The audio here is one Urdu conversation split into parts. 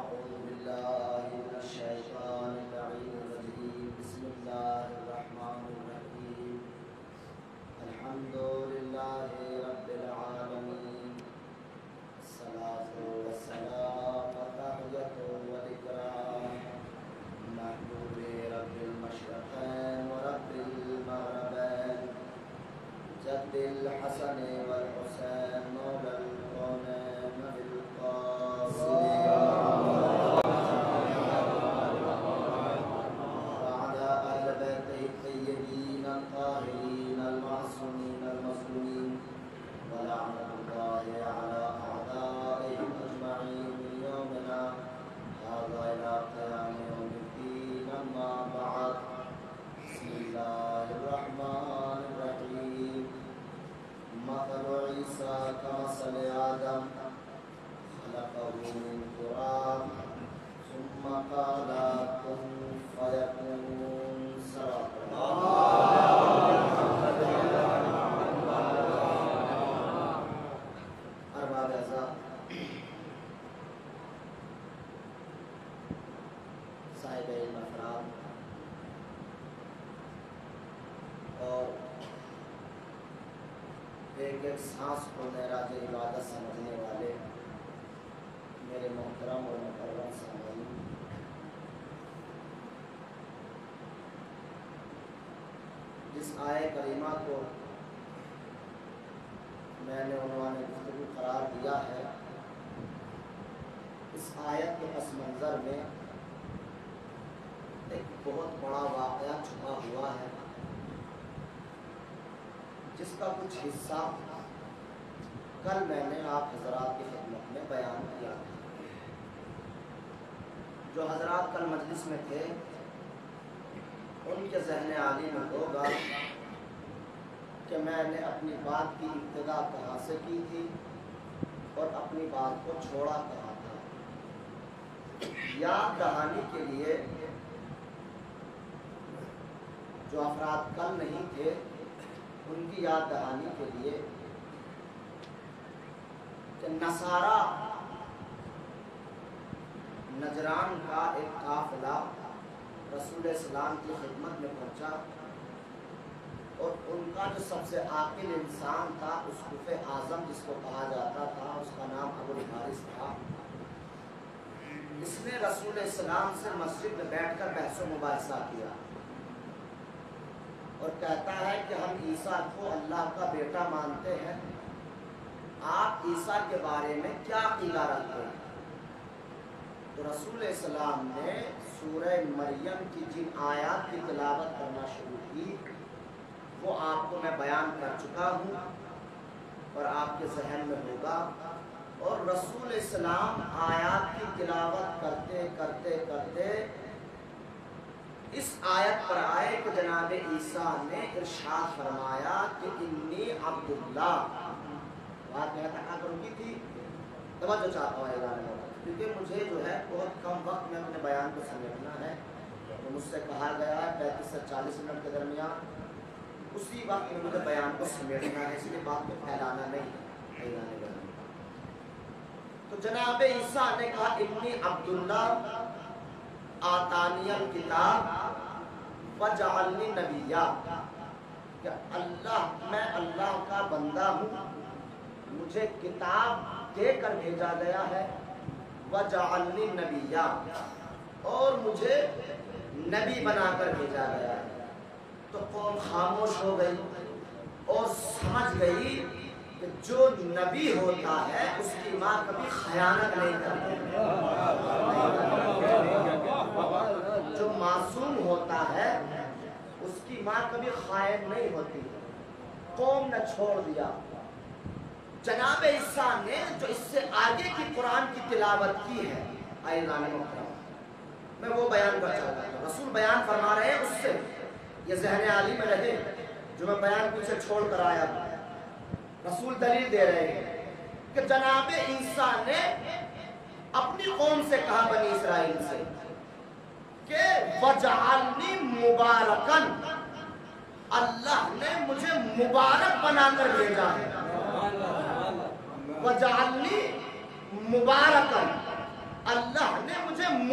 أعوذ بالله من الشيطان اللعين الرجيم بسم الله الرحمن الرحيم الحمد لله رب العالمين الصلاة والسلام والتحية والإكرام محبوب رب المشرقين ورب المغربين جد الحسن والحسين مولى الكونين بالقاسم وعلى أهل بيته الطيبين الطاهرين المعصومين المظلومين ولعنة الله على أعدائهم أجمعين من يومنا هذا إلى قيام يوم الدين أما بعد بسم الله الرحمن الرحيم مثل عيسى كمثل آدم خلقه من تراب ثم قال كن فيكون ارباب اعزاء صاحب علم افراد اور ایک ایک سانس کو معراج عبادت سمجھنے والے میرے محترم اور مکرم سامعین، جس آیہ کریمہ کو میں نے عنوان گفتگو قرار دیا ہے، اس آیت کے پس منظر میں ایک بہت بڑا واقعہ چھپا ہوا ہے، جس کا کچھ حصہ کل میں نے آپ حضرات کی خدمت میں بیان کیا تھا۔ جو حضرات کل مجلس میں تھے ان کے ذہن عالی میں ہوگا کہ میں نے اپنی بات کی ابتدا کہاں سے کی تھی اور اپنی بات کو چھوڑا کہاں تھا۔ یاد دہانی کے لیے جو افراد کل نہیں تھے ان کی یاد دہانی کے لیے کہ نصارہ نجران کا ایک قافلہ رسول اسلام کی خدمت میں پہنچا اور ان کا جو سب سے عاقل انسان تھا، اسقف اعظم جس کو کہا جاتا تھا، اس کا نام ابو الحارث تھا، اس نے رسول اسلام سے مسجد میں بیٹھ کر بحث و مباحثہ کیا اور کہتا ہے کہ ہم عیسیٰ کو اللہ کا بیٹا مانتے ہیں، آپ عیسیٰ کے بارے میں کیا عقیدہ رکھتے ہیں؟ تو رسول اسلام نے سورہ مریم کی جن آیات کی تلاوت کرنا شروع کی وہ آپ کو میں بیان کر چکا ہوں اور آپ کے ذہن میں ہوگا، اور رسول اسلام آیات کی تلاوت کرتے کرتے کرتے اس آیت پر آئے کہ جناب عیسیٰ نے ارشاد فرمایا کہ انی عبداللہ، بات میں کہا کروں کی تھی، توجہ چاہتا ہوں اعلان میں، کیونکہ مجھے جو ہے بہت کم وقت میں اپنے بیان کو سمیٹنا ہے، تو مجھ سے کہا گیا ہے 35 سے 40 منٹ کے درمیان اسی وقت میں مجھے بیان کو سمیٹنا ہے، اس لیے بات کو پھیلانا نہیں ہے۔ تو جناب عیسیٰ نے کہا انی عبداللہ آتانی الکتاب وجعلنی نبیہ، کہ میں اللہ کا بندہ ہوں، مجھے کتاب دے کر بھیجا گیا ہے، وجعلنی نبیہ، اور مجھے نبی بنا کر بھیجا گیا ہے۔ تو قوم خاموش ہو گئی اور سمجھ گئی کہ جو نبی ہوتا ہے اس کی ماں کبھی خیانت نہیں کرتی، جو معصوم ہوتا ہے اس کی ماں کبھی خائن نہیں ہوتی۔ قوم نے چھوڑ دیا۔ جناب عیسیٰ نے جو اس سے آگے کی قرآن کی تلاوت کی ہے، عزیزان محترم، میں وہ بیان کر چاہتا ہوں۔ رسول بیان فرما رہے ہیں، اس سے یہ ذہن عالی میں رہے جو میں بیان پیچھے چھوڑ کر آیا۔ رسول دلیل دے رہے ہیں کہ جناب عیسیٰ نے اپنی قوم سے کہا، بنی اسرائیل سے، کہ وَجَعَلْنِي مُبَارَكًا، اللہ نے مجھے مبارک بنا کر بھیجا ہے۔ وَجَعَلْنِي مُبَارَكًا، اللہ نے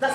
10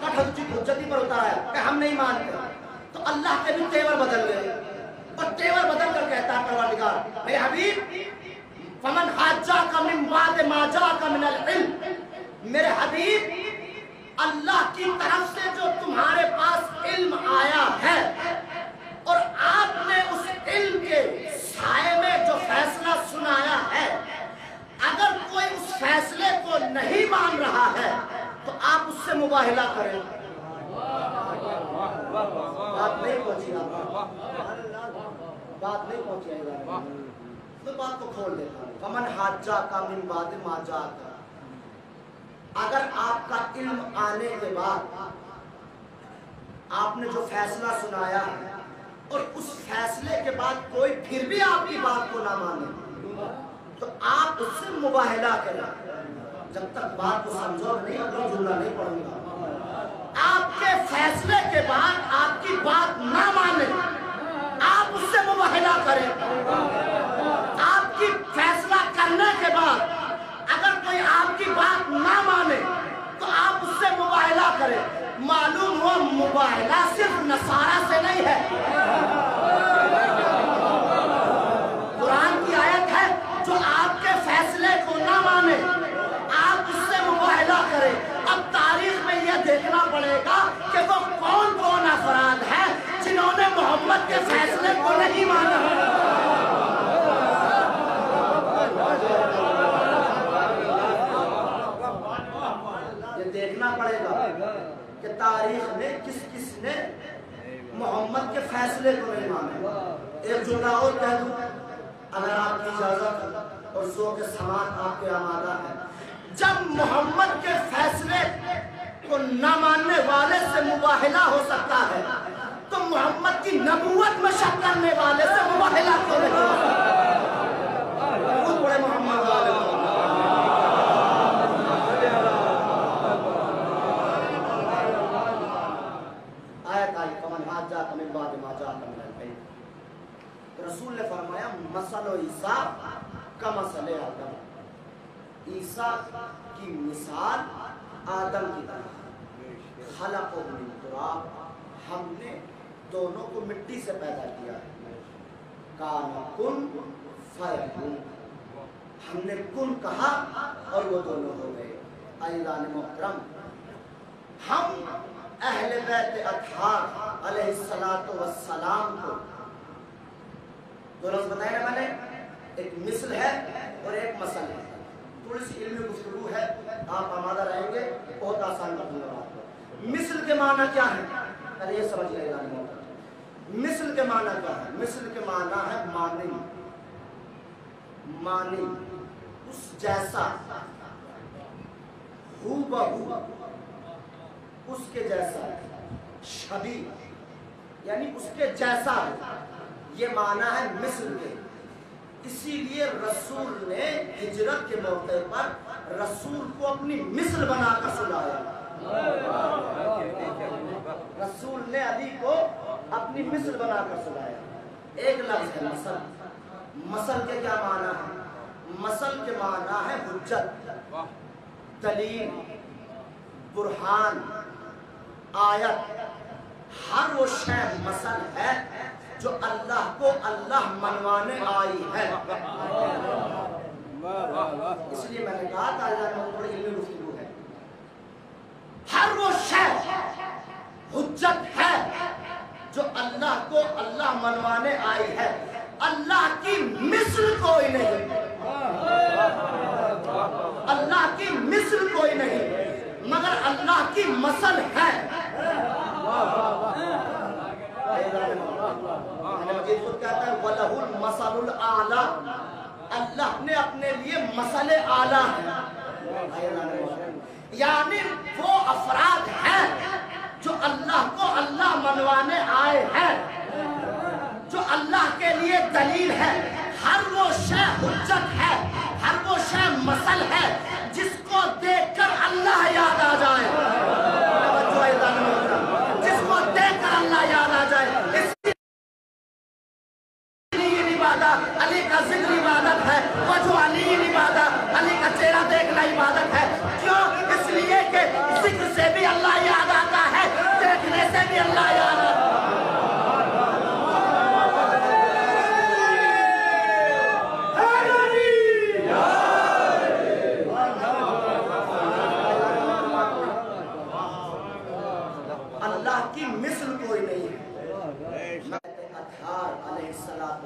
کا حجتی پر اترا ہے کہ ہم نہیں مانتے، تو اللہ کے بھی تیور بدل گئے، اور تیور بدل کر کہتا ہے پروردگار میرے حبیب فمن حاجہ کا من بعد ما جاءک من العلم، میرے حبیب اللہ کی طرف سے جو تمہارے پاس علم آیا ہے اور آپ نے اس علم کے سائے میں جو فیصلہ سنایا ہے، اگر کوئی اس فیصلے کو نہیں مان رہا ہے تو آپ اس سے مباہلہ کریں۔ بات نہیں پہنچی بات نہیں پہنچی تو بات کو کھول دیتا ہوں۔ فمن حاجہ کا من بعد ما جاءک، اگر آپ کا علم آنے کے بعد آپ نے جو فیصلہ سنایا ہے اور اس فیصلے کے بعد کوئی پھر بھی آپ کی بات کو نہ مانے تو آپ اس سے مباہلہ کریں۔ جب تک بات کو سمجھو نہیں اپنا جملہ نہیں پڑھوں گا۔ آپ کے فیصلے کے بعد آپ کی بات نہ مانے آپ اس سے مباہلہ کریں۔ آپ کی فیصلہ کرنے کے بعد اگر کوئی آپ کی بات نہ مانے تو آپ اس سے مباہلہ کریں۔ معلوم ہو مباہلہ صرف نصارہ سے نہیں ہے، قرآن کی آیت ہے جو آپ کے فیصلے کو نہ مانے آپ اس سے مباہلہ کریں۔ اب تاریخ میں یہ دیکھنا پڑے گا کہ وہ کون کون افراد ہیں جنہوں نے محمد کے فیصلے کو نہیں مانا۔ یہ دیکھنا پڑے گا کہ تاریخ میں کس کس نے محمد کے فیصلے کو نہیں مانا۔ ایک جملہ اور کہہ دوں اگر آپ کی اجازت اور ذوق سماعت آپ کے آمادہ ہے، جب محمد کے فیصلے کو نہ ماننے والے سے مباہلہ ہو سکتا ہے تو محمد کی نبوت میں شک کرنے والے سے مباہلہ کیوں نہیں ہو سکتا؟ خود بڑے محمد والے آیت آئی فمن حاجہ کا من بعد ما جاءک من العلم، رسول نے فرمایا مثل عیسیٰ کا مثل آدم، عیسیٰ کی مثال آدم کی طرح، خلقہ من تراب، ہم نے دونوں کو مٹی سے پیدا کیا ہے، کان کن فیکون، ہم نے کن کہا اور وہ دونوں ہو گئے۔ عزیزان محترم، ہم اہل بیت اطہار علیہ السلام کو دو لفظ بتائے نا میں نے، ایک مثل ہے اور ایک مثل ہے۔ تھوڑی سی علمی گفتگو ہے، آپ آمادہ رہیں گے، بہت آسان کر دوں گا آپ کو۔ مثل کے معنی کیا ہے؟ پہلے یہ سمجھ لیں گے۔ مثل کے معنی کیا ہے؟ مثل کے معنی ہے مانند، مانند، اس جیسا، ہو بہو، اس کے جیسا، شبیہ یعنی اس کے جیسا، یہ معنی ہے مثل کے۔ اسی لیے رسول نے ہجرت کے موقع پر رسول کو اپنی مثل بنا کر سلایا۔ رسول نے علی کو اپنی مثل بنا کر سلایا۔ ایک لفظ ہے مثل، مثل کے کیا معنی ہے؟ مثل کے معنی ہے حجت، دلیل، برہان، آیت۔ ہر وہ شے مثل ہے جو اللہ کو اللہ منوانے آئی ہے۔ اس لیے میں نے کہا تھا تھوڑی علمی گفتگو ہے، ہر وہ شے حجت ہے جو اللہ کو اللہ منوانے آئی ہے۔ اللہ کی مثل کوئی نہیں، اللہ کی مثل کوئی نہیں، مگر اللہ کی مثل ہے۔ مجید خود کہتا ہے وَلَهُ الْمَثَلُ الْأَعْلَى، اللہ نے اپنے لیے مثل اعلیٰ ہے، یعنی وہ افراد ہیں جو اللہ کو اللہ منوانے آئے ہیں، جو اللہ کے لیے دلیل ہے۔ ہر وہ شے حجت ہے، ہر وہ شے مثل ہے جس کو دیکھ کر اللہ یاد آ جائے، جس کو دیکھ کر اللہ یاد آ جائے۔ علی کا ذکر عبادت ہے، وجہ علی عبادت، علی کا چہرہ دیکھنا عبادت ہے۔ کیوں؟ اس لیے کہ ذکر سے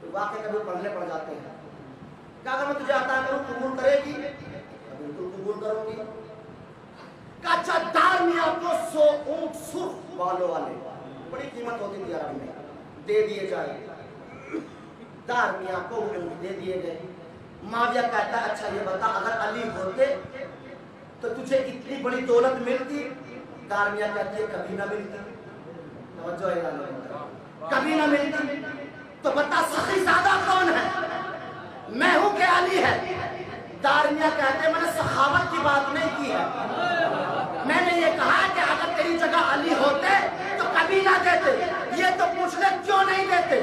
تو واقعے کبھی پڑھنے پڑ جاتے ہیں. کیا اگر میں تجھے عطا کروں قبول کرے گی؟ بالکل قبول کروں گی. کچا دار میاں کو 100 اونٹ سرخ بالوں والے, بڑی قیمت ہوتی تھی عرب میں, دے دیے جائے. دار میاں کو اونٹ دے دیے گئے. معاویہ کہتا ہے اچھا یہ بتا اگر علی ہوتے تو تجھے اتنی بڑی دولت ملتی؟ دارمیہ کہتی ہے کبھی نہ ملتی. توجہ ہے کبھی نہ ملتی. تو بتا سخی زادہ کون ہے؟ میں ہوں کہ علی ہے؟ دارمیہ کہتے ہیں میں نے سخاوت کی بات نہیں کی ہے, میں نے یہ کہا کہ اگر تیری جگہ علی ہوتے تو کبھی نہ دیتے. یہ تو پوچھ لے کیوں نہیں دیتے؟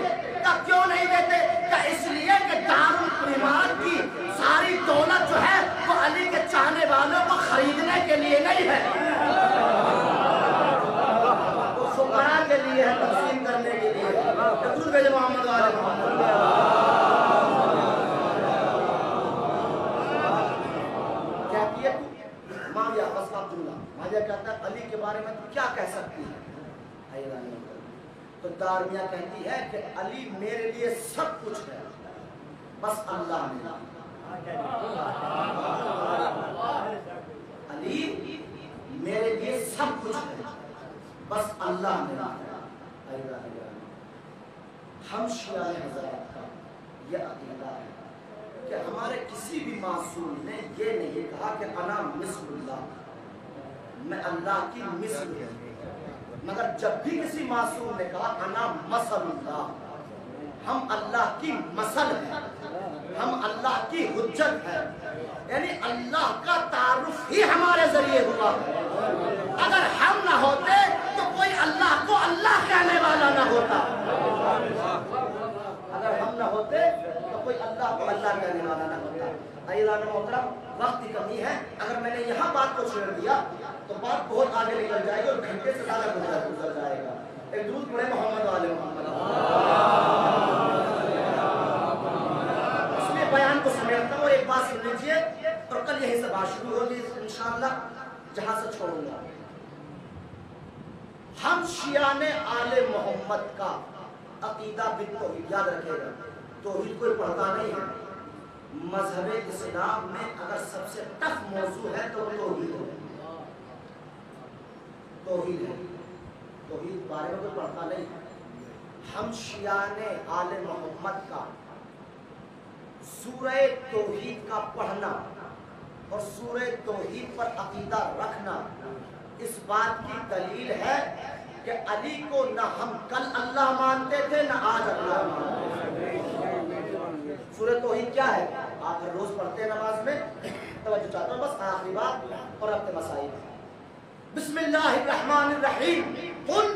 کیوں نہیں دیتے؟ کہ اس لیے کہ دارالایمان کی ساری دولت جو ہے وہ علی کے چاہنے والوں کو خریدنے کے لیے نہیں ہے, وہ فقراء کے لیے ہے, تقسیم کرنے کے لیے. رسول بھیجے محمد علیہ محمد. کیا کیا معاویہ بس کا عبداللہ. معاویہ کہتا ہے علی کے بارے میں تو کیا کہہ سکتی ہے؟ تو دارمیہ کہتی ہے کہ علی میرے لیے سب کچھ ہے, بس اللہ نے. علی میرے لیے سب کچھ ہے, بس اللہ نے. ہم شیعہ حضرات کا یہ عقیدہ ہے کہ ہمارے کسی بھی معصوم نے یہ نہیں کہا کہ انا مثل اللہ, میں اللہ کی مثل ہوں, مگر جب بھی کسی معصوم نے کہا انا مثل اللہ, ہم اللہ کی مثل ہیں, ہم اللہ کی حجت ہیں, یعنی اللہ کا تعارف ہی ہمارے ذریعے ہوا ہے. اگر ہم نہ ہوتے تو کوئی اللہ کو اللہ کہنے والا نہ ہوتا. اگر ہم نہ ہوتے تو کوئی اللہ کو اللہ کہنے والا نہ ہوتا. عزیزان محترم وقت کی کمی ہے, اگر میں نے یہاں بات کو چھیڑ دیا تو بات بہت آگے نکل جائے گی اور گھنٹے سے زیادہ گزر جائے گا. ایک درود پڑھے محمد علیہ محمد. اس لیے بیان کو سمیٹتا ہوں, ایک بات سن لیجیے اور کل یہیں سے بات شروع ہوگی انشاءاللہ, جہاں سے چھوڑوں گا. ہم شیعان آل محمد کا عقیدہ بالتوحید, یاد رکھے گا توحید کوئی پڑھتا نہیں ہے. مذہب اسلام میں اگر سب سے ٹف موضوع ہے تو توحید ہے. توحید ہے, توحید بارے میں کوئی پڑھتا نہیں. ہم شیعان آل محمد کا سورہ توحید کا پڑھنا اور سورہ توحید پر عقیدہ رکھنا اس بات کی دلیل ہے کہ علی کو نہ ہم کل اللہ مانتے تھے نہ آج اللہ مانتے تھے. سورہ توحید کیا ہے؟ آپ ہر روز پڑھتے ہیں نماز میں. توجہ چاہتا ہوں بس آخری بات اور اپنے مسائل. بسم اللہ الرحمن الرحیم. قل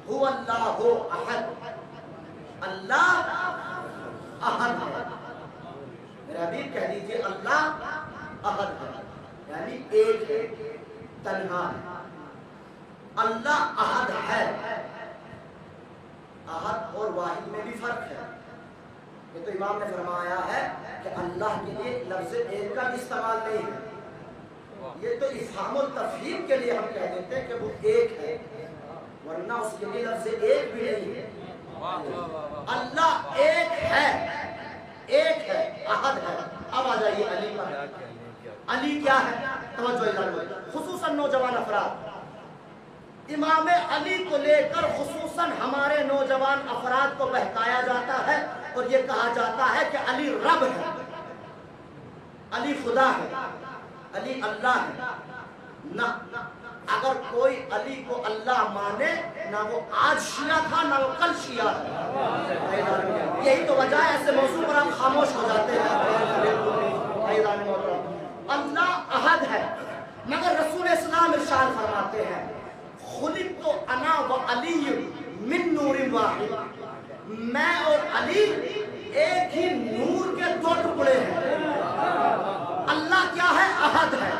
هو اللہ احد, اللہ احد ہے. میرے حبیب کہہ دیجئے اللہ احد ہے, یعنی ایک ہے, تنہا ہے. اللہ احد ہے. احد اور واحد میں بھی فرق ہے. یہ تو امام نے فرمایا ہے کہ اللہ کے لیے لفظ ایک کا بھی استعمال نہیں ہے. یہ تو افہام التفہیم کے لیے ہم کہہ دیتے ہیں کہ وہ ایک ہے, ورنہ اس کے لیے لفظ ایک بھی نہیں ہے. اللہ ایک ہے, ایک ہے, احد ہے. اب آ جائیے علی پر. علی کیا ہے؟ توجہ خصوصاً نوجوان افراد. امام علی کو لے کر خصوصاً ہمارے نوجوان افراد کو بہکایا جاتا ہے اور یہ کہا جاتا ہے کہ علی رب ہے, علی خدا ہے, علی اللہ ہے. نہ, اگر کوئی علی کو اللہ مانے نہ وہ آج شیعہ تھا نہ وہ کل شیعہ ہے. یہی تو وجہ ہے ایسے موضوع پر آپ خاموش ہو جاتے ہیں. اللہ احد ہے, مگر رسول اسلام ارشاد فرماتے ہیں خلقت انا و علی من نور واحد, میں اور علی ایک ہی نور کے دو ٹکڑے ہیں. اللہ کیا ہے؟ احد ہے.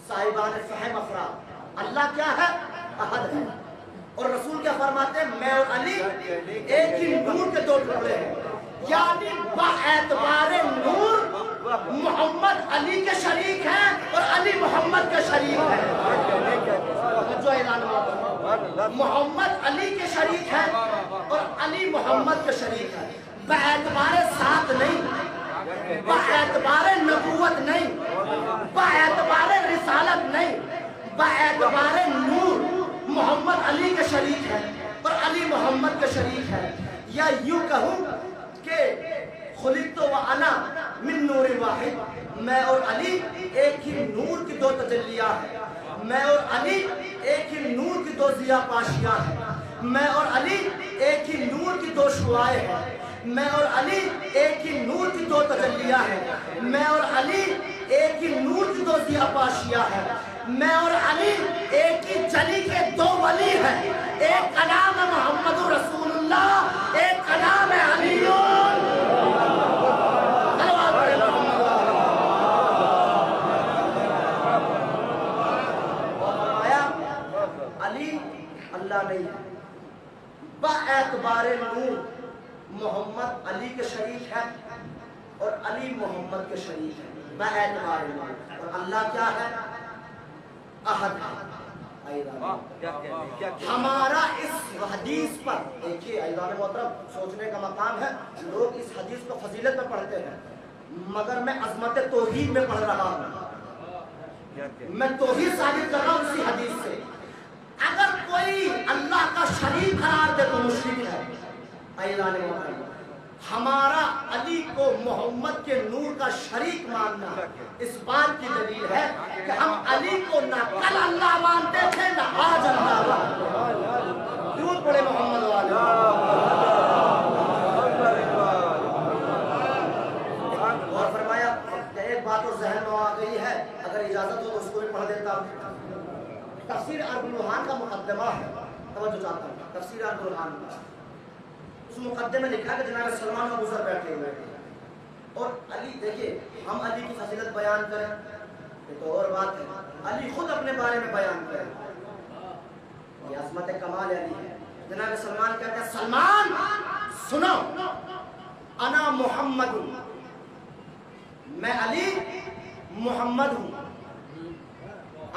صاحبان فہم افراد, اللہ کیا ہے؟ احد ہے. اور رسول کیا فرماتے ہیں؟ میں اور علی ایک ہی نور کے دو ٹکڑے ہیں. یعنی باعتبار نور محمد علی کے شریک ہیں اور علی محمد کے شریک ہیں. جو اعلان ہوا محمد علی کے شریک ہے اور علی محمد کے شریک ہے، باعتبار ساتھ نہیں، باعتبار نبوت نہیں، باعتبار رسالت نہیں، باعتبار نور محمد علی کے شریک ہے اور علی محمد کے شریک ہے۔ یا یوں کہوں کہ خلقت وانا من نور واحد، میں اور علی ایک ہی نور کی دو تجلیاں ہیں، میں اور علی ایک ہی نور کی دو ضیاء پاشیاں ہیں، میں اور علی ایک ہی نور کی دو شعائیں ہیں، میں اور علی ایک ہی نور کی دو تجلیاں ہیں، میں اور علی ایک ہی نور کی دو ضیاء پاشیاں ہیں، میں اور علی ایک ہی جلی کے دو ولی ہیں، ایک کا نام ہے محمد رسول اللہ، ایک کا نام ہے علی۔ اللہ نہیں ہے، باعتبار نور محمد علی کے شریک ہے اور علی محمد کے شریک ہے، باعتبار نور۔ اور اللہ کیا ہے؟ احد ہے۔ ہمارا اس حدیث پر دیکھیے ایضان محترم، سوچنے کا مقام ہے، لوگ اس حدیث کو فضیلت میں پڑھتے ہیں مگر میں عظمت توحید میں پڑھ رہا ہوں، میں توحید ثابت کر رہا ہوں اسی حدیث سے۔ اگر کوئی اللہ کا شریک قرار دے تو مشرک ہے۔ ایضان محترم، ہمارا علی کو محمد کے نور کا شریک ماننا اس بات کی دلیل ہے کہ ہم علی کو نہ کل اللہ مانتے تھے نہ آج اللہ مانتے۔ درود پڑھے محمد والے۔ اور فرمایا کہ ایک بات اور ذہن میں آ گئی ہے، اگر اجازت ہو تو اس کو بھی پڑھ دیتا ہوں۔ تفسیر البرہان کا مقدمہ ہے، توجہ چاہتا ہوں، تفسیر البرہان کا اس مقدمے میں لکھا ہے کہ جناب سلمان ابو ذر بیٹھے ہوئے تھے اور علی، دیکھیے ہم علی کی فضیلت بیان کریں یہ تو اور بات ہے، علی خود اپنے بارے میں بیان کریں، یہ عظمت کمال علی ہے۔ جناب سلمان کہتے ہیں سلمان سنو، انا محمد ہوں، میں علی محمد ہوں،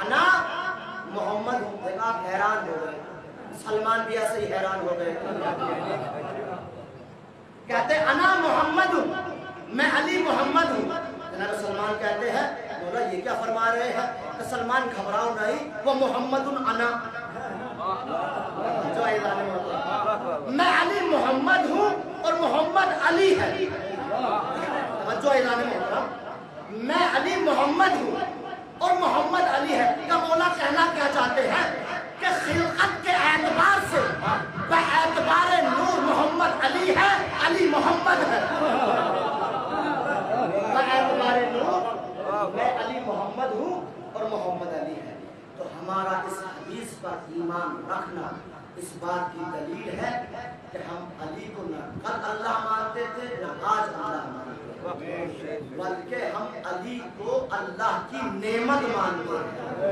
انا محمد ہوں۔ دیکھا آپ حیران ہو گئے، سلمان بھی ایسے ہی حیران ہو گئے، کہتے ہیں انا محمد ہوں، میں علی محمد ہوں۔ جناب سلمان کہتے ہیں مولا یہ کیا فرما رہے ہیں؟ کہ سلمان گھبراؤ نہیں، وہ محمد انا، جو اعلان میں علی محمد ہوں اور محمد علی ہے، جو اعلان میں علی محمد ہوں اور محمد علی ہے۔ کیا مولا کہنا کیا چاہتے ہیں کہ خلقت کے اعتبار سے باعتبار نور محمد علی ہے، علی محمد ہے، باعتبار نور میں علی محمد ہوں اور محمد علی ہے۔ تو ہمارا اس حدیث پر ایمان رکھنا اس بات کی دلیل ہے کہ ہم علی کو نہ کل اللہ مانتے تھے نہ آج اللہ مانتے ہیں، بلکہ ہم علی کو اللہ کی نعمت مانتے ہیں۔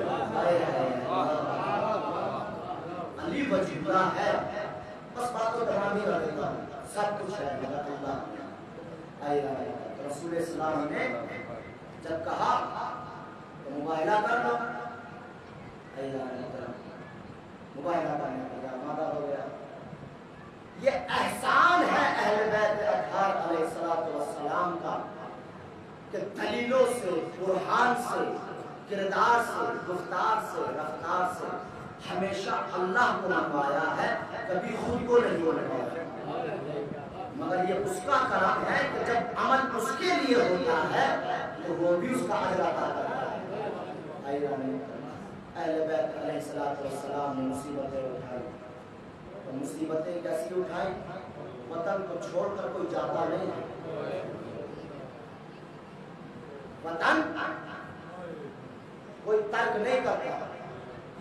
علی وجودہ ہے، بس بات تو تمام ہی کر دیتا ہوں، سب کچھ ہے اللہ۔ رسول اسلام نے جب کہا تو مباہلہ کر لو، مباہلہ کرنے کا مادہ ہو گیا۔ یہ احسان ہے اہل بیت اطہار علیہ السلام کا کہ دلیلوں سے، برہان سے، کردار سے، گفتار سے، رفتار سے ہمیشہ اللہ کو منوایا ہے، کبھی خود کو نہیں منوایا۔ مگر یہ اس کا کرم ہے کہ جب عمل اس کے لیے ہوتا ہے تو وہ بھی اس کا اجر عطا کرتا ہے۔ اہل بیت علیہ السلام نے مصیبتیں اٹھائی، تو مصیبتیں کیسی اٹھائی؟ وطن کو چھوڑ کر کوئی جاتا نہیں ہے، وطن کوئی ترک نہیں کرتا،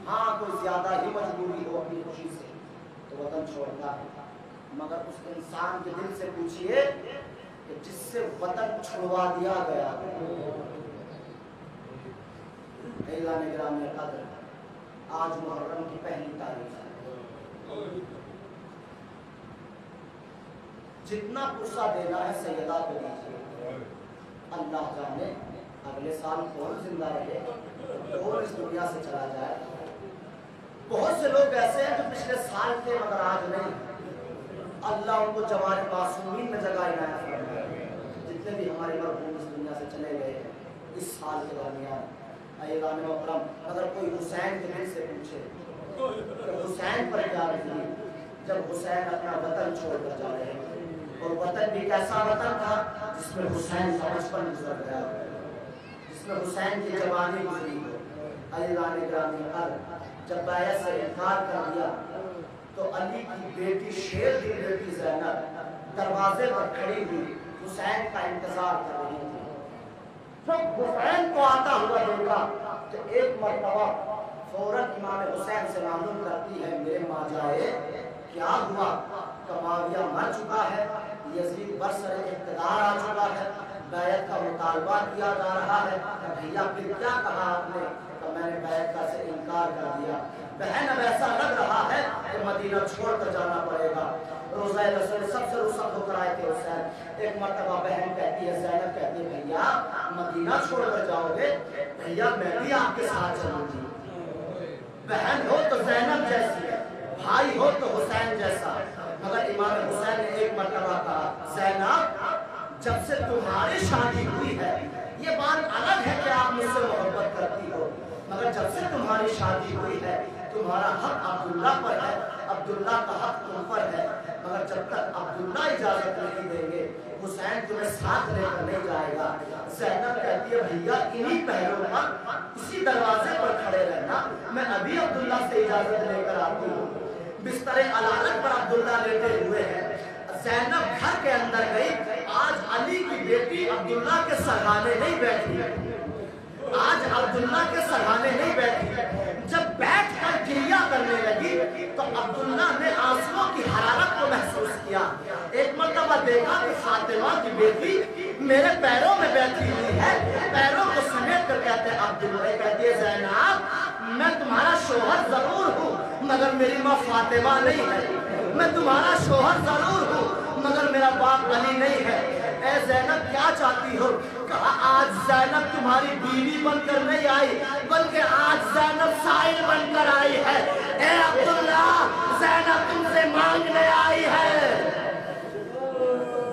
ہاں کوئی زیادہ ہی مجبوری ہو اپنی خوشی سے تو وطن چھوڑتا ہے، مگر اس انسان کے دل سے پوچھئے کہ جس سے وطن چھڑوا دیا گیا۔ اعلان گرامی قدر، آج محرم کی پہلی تاریخ ہے، جتنا پرسہ دینا ہے سیدہ کو دیجیے، اللہ جانے اگلے سال کون زندہ رہے، کون اس دنیا سے چلا جائے۔ بہت سے لوگ ایسے ہیں جو پچھلے سال تھے مگر آج نہیں. اللہ ان کو جوان معصومین میں جگہ عنایت فرمائے. جتنے بھی ہمارے مرحوم اس دنیا سے چلے گئے ہیں اس سال کے درمیان, ایوان محترم, اگر کوئی حسین کے دل سے پوچھے کہ حسین پر کیا رہی, جب حسین اپنا وطن چھوڑ کر جا رہے ہیں, اور وطن بھی کیسا وطن تھا جس میں حسین کا بچپن گزر گیا, جس میں حسین کی جوانی گزری. ایوان گرامی ار جب بیعت سے انکار کر دیا تو علی کی بیٹی شیر کی بیٹی زینب دروازے پر کھڑی ہوئی حسین کا انتظار کر رہی تھی. جب حسین کو آتا ہوا دیکھا تو ایک مرتبہ فوراً امام حسین سے معلوم کرتی ہے میرے ماں جائے کیا ہوا, کہ معاویہ مر چکا ہے, یزید برسر اقتدار آ چکا ہے, بیعت کا مطالبہ کیا جا رہا ہے. بھیا پھر کیا کہا آپ نے؟ کہ میں نے بیعت کا سے انکار کر دیا. بہن اب ایسا لگ رہا ہے کہ مدینہ چھوڑ کر جانا پڑے گا. روزہ رسول سب سے رخصت ہو کر آئے تھے حسین. ایک مرتبہ بہن کہتی ہے, زینب کہتی ہے بھیا مدینہ چھوڑ کر جاؤ گے؟ بھیا میں بھی آپ کے ساتھ چلوں گی. بہن ہو تو زینب جیسی ہے, بھائی ہو تو حسین جیسا. مگر امام حسین نے ایک مرتبہ کہا زینب جب سے تمہاری شادی ہوئی ہے, یہ بات الگ ہے کہ آپ مجھ سے محبت کرتی ہو, مگر جب سے تمہاری شادی ہوئی ہے تمہارا حق عبداللہ پر ہے, عبداللہ کا حق تم پر ہے. مگر جب تک عبداللہ اجازت نہیں دیں گے حسین تمہیں ساتھ لے کر نہیں جائے گا. زینب کہتی ہے بھیا انہی پہلوں پر اسی دروازے پر کھڑے رہنا, میں ابھی عبداللہ سے اجازت لے کر آتی ہوں. بستر علالت پر عبداللہ لیٹے ہوئے ہیں. زینب گھر کے اندر گئی. آج علی کی بیٹی عبداللہ کے سرحانے نہیں بیٹھی, آج عبداللہ کے سرحانے نہیں بیٹھی. جب بیٹھ کر گریہ کرنے لگی تو عبداللہ نے آنسوؤں کی حرارت کو محسوس کیا. ایک مرتبہ دیکھا کہ فاطمہ کی بیٹی میرے پیروں میں بیٹھی ہوئی ہے, پیروں کو سمیٹ کر کہتے ہیں عبداللہ, کہتی ہے زینب میں تمہارا شوہر ضرور ہوں مگر میری ماں فاطمہ نہیں ہے. میں تمہارا شوہر ضرور ہوں مگر میرا باپ علی نہیں ہے. اے زینب کیا چاہتی ہو؟ کہا آج زینب تمہاری بیوی بن کر نہیں آئی بلکہ آج زینب سائل بن کر آئی ہے. اے عبداللہ زینب تم سے مانگنے آئی ہے.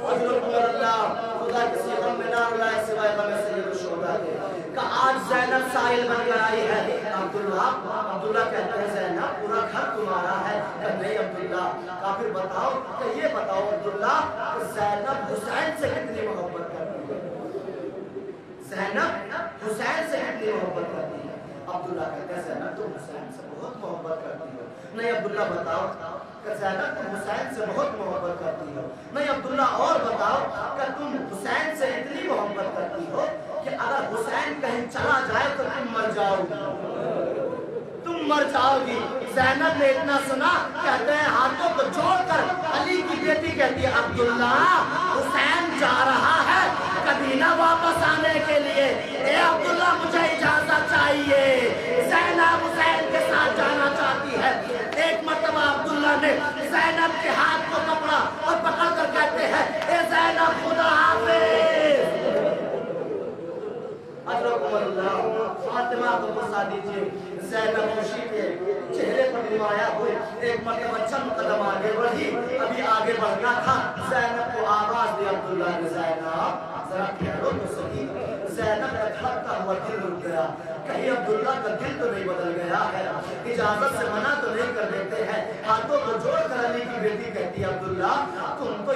اللہ خدا کسی غم میں نہ رلائے سوائے غم سید الشہداء کے. کہ آج زینب سائل بن کر آئی ہے. عبداللہ کہتے ہیں زینب پورا گھر تمہارا ہے. کہ نہیں عبداللہ. کافر بتاؤ کہ یہ بتاؤ عبداللہ کہ زینب حسین سے کتنی محبت کرتی ہے, زینب حسین سے کتنی محبت کرتی ہے. عبداللہ کہتے ہیں زینب تم حسین سے بہت محبت کرتی ہو. نہیں عبداللہ بتاؤ کہ زینب تم حسین سے بہت محبت کرتی ہو. نہیں عبداللہ اور بتاؤ کہ تم حسین سے اتنی محبت کرتی ہو کہ اگر حسین کہیں چلا جائے تو تم مر جاؤ گی, تم مر جاؤ گی. زینب نے اتنا سنا, کہتے ہیں ہاتھوں کو جوڑ کر علی کی بیٹی کہتی ہے عبداللہ حسین جا رہا ہے کبھی نہ واپس آنے کے لیے. اے عبداللہ مجھے اجازت چاہیے, زینب حسین کے ساتھ جانا چاہتی ہے. ایک مرتبہ عبداللہ نے زینب کے ہاتھ کو پکڑا اور پکڑ کر کہتے ہیں اے زینب خدا حافظ. اجرکم اللہ. فاطمہ کو بسا دیجئے. زینب خوشی کے چہرے پر نمایاں ہوئے. ایک مرتبہ چند قدم آگے بڑھی, ابھی آگے بڑھنا تھا. زینب کو آواز دی عبداللہ نے, زینب ذرا ٹھہرو تو صحیح. زینب کا دھڑکتا ہوا دل رک گیا. کہیں عبداللہ کا دل تو نہیں بدل گیا ہے, اجازت سے منع تو نہیں کر دیتے ہیں. ہاتھوں کو جوڑ کر علی کی بیٹی کہتی ہے عبداللہ تم تو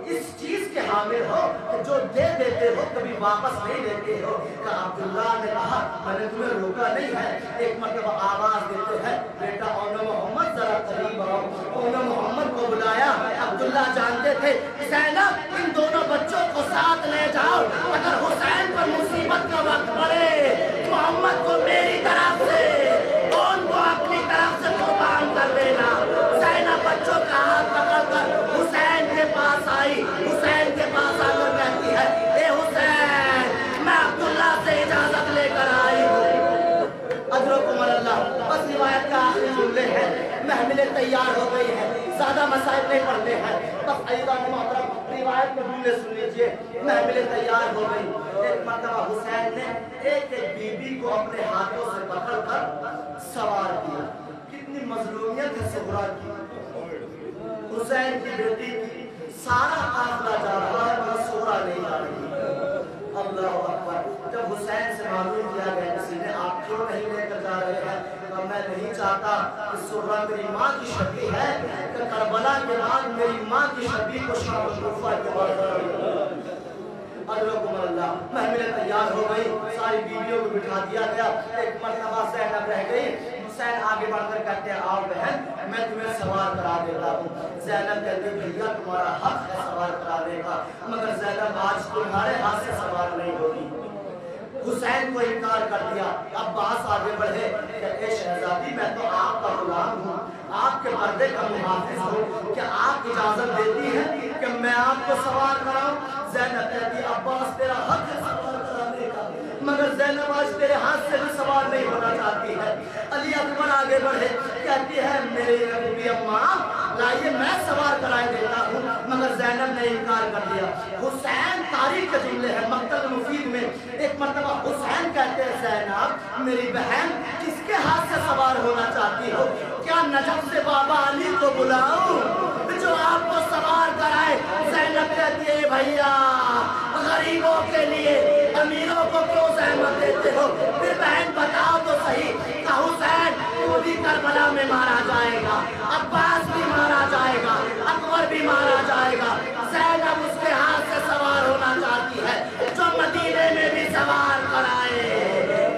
اس چیز کے حامل ہو کہ جو دے دیتے ہو کبھی واپس نہیں لیتے ہو. کہ عبداللہ نے کہا میں نے تمہیں روکا نہیں ہے. ایک مرتبہ آواز دیتے ہیں بیٹا اون محمد ذرا قریب آؤ. اون محمد کو بلایا. عبداللہ جانتے تھے زینب ان دونوں بچوں کو ساتھ لے جاؤ, اگر حسین پر مصیبت کا وقت پڑے محمد کو میری طرف سے ان کو اپنی طرف سے قربان کر دینا. زینب بچوں کا ہاتھ پکڑ کر حسین کے پاس آئی. حسین کے پاس آ کر کہتی ہے اے حسین میں عبداللہ سے اجازت لے کر آئی ہوں. اجرکم اللہ. بس روایت کا آخری جملے ہیں. محملیں تیار ہو گئی ہیں, زیادہ مسائل نہیں پڑھتے ہیں. بس ایوان محترم روایت میں جملے سن لیجئے. محملیں تیار ہو گئی. ایک مرتبہ حسین نے ایک بیوی کو اپنے ہاتھوں سے پکڑ کر سوار کیا. کتنی مظلومیت ہے صغرا کی. حسین کی بیٹی کی سارا قافلہ جا رہا ہے مگر صغرا نہیں جا رہی. اللہ اکبر. جب حسین سے معلوم کیا گیا کسی نے آپ کیوں نہیں لے کر جا رہے ہیں، تو میں نہیں چاہتا کہ صغرا میری ماں کی شبیہ ہے کہ کربلا کے بعد میری ماں کی شبیہ کو شام کوفہ کے بعد ادرکم اللہ. محملیں تیار ہو گئی. ساری بیویوں کو بٹھا دیا گیا. ایک مرتبہ زینب رہ گئی. حسین آگے بڑھ کر کہتے ہیں آؤ بہن میں تمہیں سوار کرا دیتا ہوں. زینب کہتی بھیا تمہارا حق ہے سوار کرانے کا، مگر زینب آج تمہارے ہاتھ سے سوار نہیں ہوگی. حسین کو انکار کر دیا. عباس آگے بڑھے کہ اے شہزادی میں تو آپ کا غلام ہوں، آپ کے پردے کا محافظ ہوں، کیا آپ اجازت دیتی ہیں کہ میں آپ کو سوار کراؤں؟ زینب کہتی عباس تیرا حق ہے سوار کرانے کا، مگر زینب آج تیرے ہاتھ سے بھی سوار نہیں ہونا چاہتی ہے. علی اکبر آگے بڑھے کہتی ہے میری ربی اماں لائیے میں سوار کرائے دیتا ہوں، مگر زینب نے انکار کر دیا. حسین تاریخ کے جملے ہیں مقتل مفید میں. ایک مرتبہ حسین کہتے ہیں زینب میری بہن کس کے ہاتھ سے سوار ہونا چاہتی ہو؟ کیا نجف سے بابا علی کو بلاؤں جو آپ کو سوار کرائے؟ زینب کہتی ہے بھیا غریبوں کے لیے امیروں کو کیوں زحمت دیتے ہو؟ پھر بہن بتاؤ تو صحیح کہ حسین وہ بھی کربلا میں مارا جائے گا، عباس بھی مارا جائے گا، اکبر بھی مارا جائے گا. زینب اس کے ہاتھ سے سوار ہونا چاہتی ہے جو مدینے میں بھی سوار کرائے،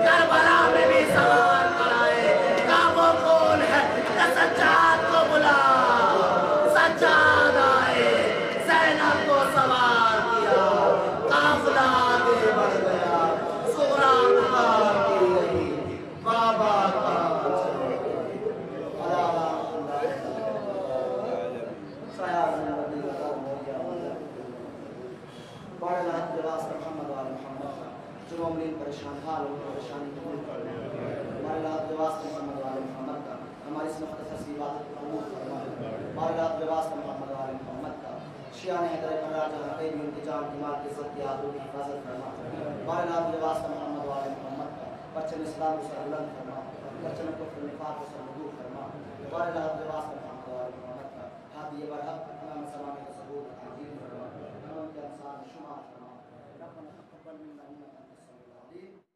کربلا میں بھی سوار کرائے. کا وہ کون ہے کہ سجاد کو بلا، سجاد آئے زینب کو سوار کیا، قافلہ آگے بڑھ گیا. صغرا پکار کی رہی بابا کہاں چلے بڑے لحظ جواز محمد وآل محمد جو مومنین پریشان حال ان پریشانی دور کرنے بڑے لحظ جواز محمد وآل محمد کا ہماری اس مختصر سی عبادت قبول فرمائے. بڑے لحظ جواز محمد وآل محمد کا شیعہ حیدر خراج حقیقی بھی انتجام کمال کی عزت کی آبرو کی حفاظت فرما. بڑے لحظ جواز محمد وآل محمد کا پرچم اسلام کو سر بلند فرما، پرچم کفر نفاق کو سر مدور فرما. بڑے لحظ جواز محمد وآل محمد کا ہادی برحق امام سلام کا ثبوت تعظیم فرما، امام کے انصار شمار فرما. ربنا تقبل منا انك انت السميع العليم.